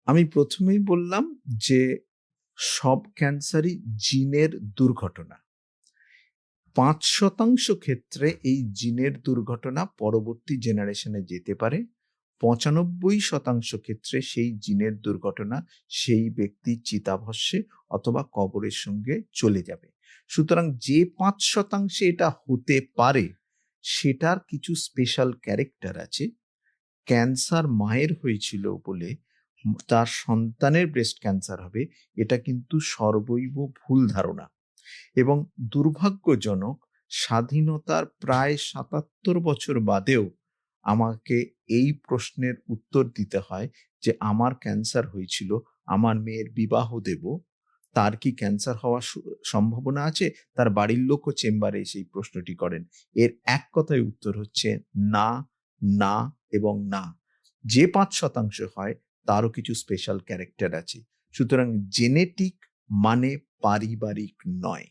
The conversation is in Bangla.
আমি প্রথমেই বললাম যে সব ক্যান্সারই জিনের দুর্ঘটনা। ৫% ক্ষেত্রে এই জিনের দুর্ঘটনা পরবর্তী জেনারেশনে যেতে পারে। ৯৫% ক্ষেত্রে সেই জিনের দুর্ঘটনা সেই ব্যক্তির চিতাভস্মে অথবা কবরের সঙ্গে চলে যাবে। সুতরাং যে ৫% এটা হতে পারে সেটার কিছু স্পেশাল ক্যারেক্টার আছে। ক্যান্সার মায়ের হয়েছিল বলে তার সন্তানের ব্রেস্ট ক্যান্সার হবে, এটা কিন্তু সর্বৈব ভুল ধারণা। এবং দুর্ভাগ্যজনক, স্বাধীনতার প্রায় ৭৭ বছর বাদেও আমাকে এই প্রশ্নের উত্তর দিতে হয় যে আমার ক্যান্সার হয়েছিল, আমার মেয়ের বিবাহ দেব, তার কি ক্যান্সার হওয়ার সম্ভাবনা আছে? তার বাড়ির লোকও চেম্বারে এসে এই প্রশ্নটি করেন। এর এক কথায় উত্তর হচ্ছে না, না এবং না। যে ৫% হয় তারও কিছু স্পেশাল ক্যারেক্টার আছে। সুতরাং জেনেটিক মানে পারিবারিক নয়।